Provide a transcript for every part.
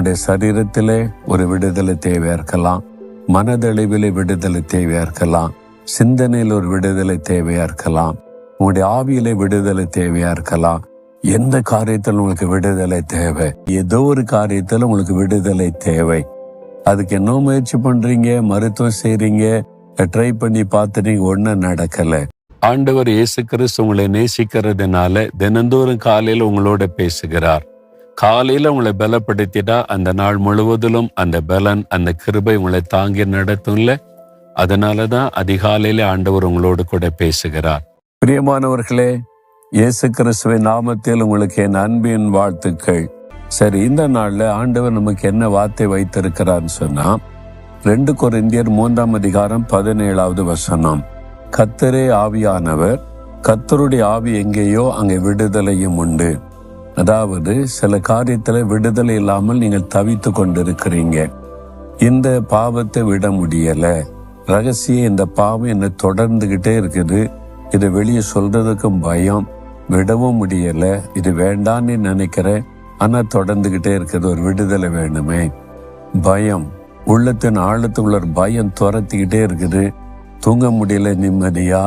உங்களுடைய சரீரத்திலே ஒரு விடுதலை தேவையா இருக்கலாம், மனதளவிலே விடுதலை தேவையா இருக்கலாம், சிந்தனையில் ஒரு விடுதலை தேவையா இருக்கலாம், உங்களுடைய ஆவியிலே விடுதலை தேவையா இருக்கலாம். எந்த காரியத்தில் உங்களுக்கு விடுதலை தேவை, ஏதோ ஒரு காரியத்தில் உங்களுக்கு விடுதலை தேவை. அதுக்கு என்ன முயற்சி பண்றீங்க, மருத்துவம் செய்றீங்க, ட்ரை பண்ணி பார்த்துட்டீங்க, ஒன்றும் நடக்கல. ஆண்டவர் இயேசு கிறிஸ்து உங்களை நேசிக்கிறதுனால தினந்தோறும் காலையில உங்களோட பேசுகிறார். காலையில உங்களை பலப்படுத்திட்டா அந்த நாள் முழுவதிலும் அந்த பலன், அந்த கிருபை உங்களை தாங்கி நடத்தும்ல. அதனாலதான் அதிகாலையில ஆண்டவர் உங்களோடு கூட பேசுகிறார். பிரியமானவர்களே, இயேசு கிறிஸ்துவின் நாமத்தில் உங்களுக்கு என் அன்பின் வாழ்த்துக்கள். சரி, இந்த நாள்ல ஆண்டவர் நமக்கு என்ன வார்த்தை வைத்திருக்கிறான்னு சொன்னா, 2 கொரிந்தியர் 3:17 கர்த்தரே ஆவியானவர், கர்த்தருடைய ஆவி எங்கேயோ அங்கே விடுதலையும் உண்டு. அதாவது சில காரியத்துல விடுதலை இல்லாமல் நீங்கள் தவித்து கொண்டிருக்கிறீங்க. இந்த பாவத்தை விட முடியல, ரகசிய இந்த பாவம் என்ன தொடர்ந்துகிட்டே இருக்குது, இதை வெளியே சொல்றதுக்கும் பயம், விடவும் முடியல, இது வேண்டான்னு நினைக்கிறேன், ஆனா தொடர்ந்துகிட்டே இருக்குது, ஒரு விடுதலை வேணுமே. பயம், உள்ளத்தின் ஆழத்துக்குள்ள ஒரு பயம் துரத்திக்கிட்டே இருக்குது, தூங்க முடியல நிம்மதியா.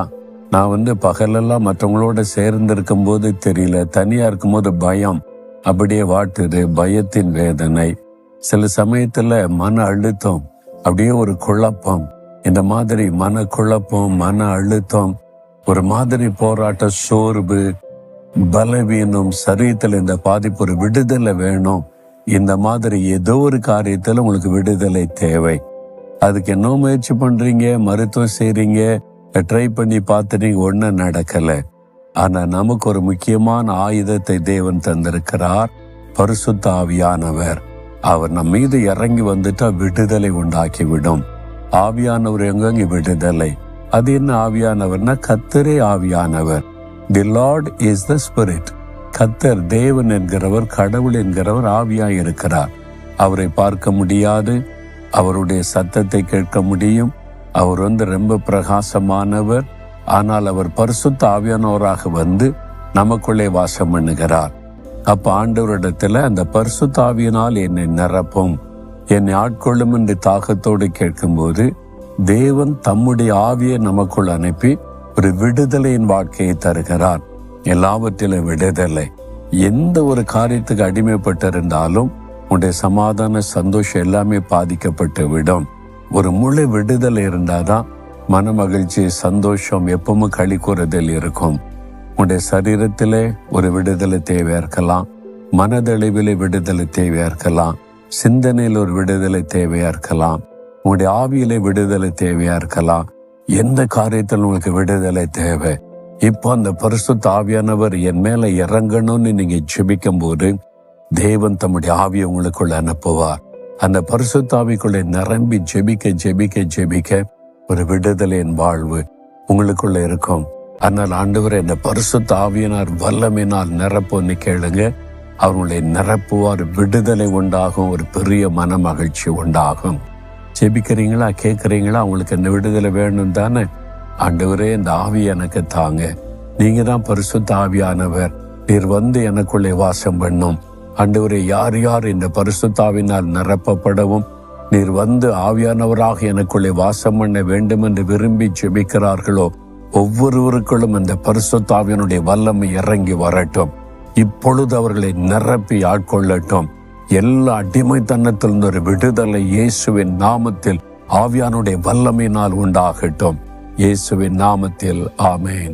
நான் பகலெல்லாம் மற்றவங்களோட சேர்ந்து இருக்கும் போது தெரியல, தனியா இருக்கும் போது பயம் அப்படியே வாட்டுது, பயத்தின் வேதனை. சில சமயத்துல மன அழுத்தம், அப்படியே ஒரு குழப்பம், இந்த மாதிரி மன குழப்பம், மன அழுத்தம், ஒரு மாதிரி போராட்டம், சோர்வு, பலவீனம், சரீரத்தில் இந்த பாதிப்பு, ஒரு விடுதலை வேணும். இந்த மாதிரி ஏதோ ஒரு காரியத்துல உங்களுக்கு விடுதலை தேவை. அதுக்கு என்ன முயற்சி பண்றீங்க, மருத்துவம் செய்றீங்க, ட்ரை பண்ணி பார்த்துட்டீங்க, ஒன்றும் நடக்கல. ஆனா நமக்கு ஒரு முக்கியமான ஆயுதத்தை தேவன் தந்திருக்கிறார், பரிசுத்த ஆவியானவர். அவர் நம்ம மீது இறங்கி வந்துட்டா விடுதலை உண்டாக்கி விடும். ஆவியானவர் எங்கெங்க விடுதலை. அது என்ன ஆவியானவர்னா, கர்த்தரே ஆவியானவர். தி லார்ட் இஸ் த ஸ்பிரிட். கர்த்தர், தேவன் என்கிறவர், கடவுள் என்கிறவர் ஆவியாய் இருக்கிறார். அவரை பார்க்க முடியாது, அவருடைய சத்தத்தை கேட்க முடியும். அவர் ரொம்ப பிரகாசமானவர். ஆனால் அவர் பரிசுத்த ஆவியானவராக வந்து நமக்குள்ளே வாசம் பண்ணுகிறார். அப்ப ஆண்டவரிடத்துல அந்த பரிசுத்த ஆவியினால் என்னை நிரப்பும், என்னை ஆட்கொள்ளும் என்று தாகத்தோடு கேட்கும்போது தேவன் தம்முடைய ஆவியை நமக்குள் அனுப்பி ஒரு விடுதலையின் வாழ்க்கையை தருகிறார். எல்லாவற்றிலும் விடுதலை. எந்த ஒரு காரியத்துக்கு அடிமைப்பட்டிருந்தாலும் உன்னுடைய சமாதான, சந்தோஷம் எல்லாமே பாதிக்கப்பட்டு விடும். ஒரு முழு விடுதலை இருந்தாதான் மன மகிழ்ச்சி, சந்தோஷம், எப்பவும் களி கூறுதல் இருக்கும். உன்னுடைய சரீரத்திலே ஒரு விடுதலை தேவையா இருக்கலாம், மனதளவிலே விடுதலை தேவையா இருக்கலாம், சிந்தனையில் ஒரு விடுதலை தேவையா இருக்கலாம், உங்களுடைய ஆவியிலே விடுதலை தேவையா இருக்கலாம். எந்த காரியத்தில் உங்களுக்கு விடுதலை தேவை, இப்போ அந்த பரிசுத்த ஆவியானவர் என் மேல இறங்கணும்னு நீங்க ஜெபிக்கும் போது தேவன் தம்முடைய ஆவியை உங்களுக்குள்ள அனுப்புவார். அந்த பரிசுத்த ஆவிக்குள்ளே நிரம்பி ஜெபிக்க ஜெபிக்க ஜெபிக்க ஒரு விடுதலையின் வாழ்வு உங்களுக்குள்ள இருக்கும். ஆனால் ஆண்டவரே, இந்த பரிசுத்த ஆவியினார் வல்லமையினால் நிரப்புன்னு கேளுங்க. அவர்களை நிரப்புவார், விடுதலை உண்டாகும், ஒரு பெரிய மன மகிழ்ச்சி உண்டாகும். ஜெபிக்கிறீங்களா, கேட்கறீங்களா? அவங்களுக்கு இந்த விடுதலை வேணும் தானே? ஆண்டவரே, இந்த ஆவி எனக்கு தாங்க, நீங்க தான் பரிசுத்த ஆவியானவர், நீர் வந்து எனக்குள்ளே வாசம் பண்ணும். ஆண்டவரே, யார் யார் இந்த பரிசுத்த ஆவியினால் நிரப்பப்படவும் நீர் வந்து ஆவியானவராக எனக்குள்ளே வாசம் பண்ண வேண்டும் என்று விரும்பி ஜெபிக்கிறார்களோ ஒவ்வொருவருக்குள்ளும் அந்த பரிசுத்த ஆவியினுடைய வல்லமை இறங்கி வரட்டும். இப்பொழுது அவர்களை நிரப்பி ஆட்கொள்ளட்டும். எல்லா அடிமைத்தனத்திலிருந்து ஒரு விடுதலை இயேசுவின் நாமத்தில் ஆவியானுடைய வல்லமையினால் உண்டாகட்டும். இயேசுவின் நாமத்தில் ஆமென்.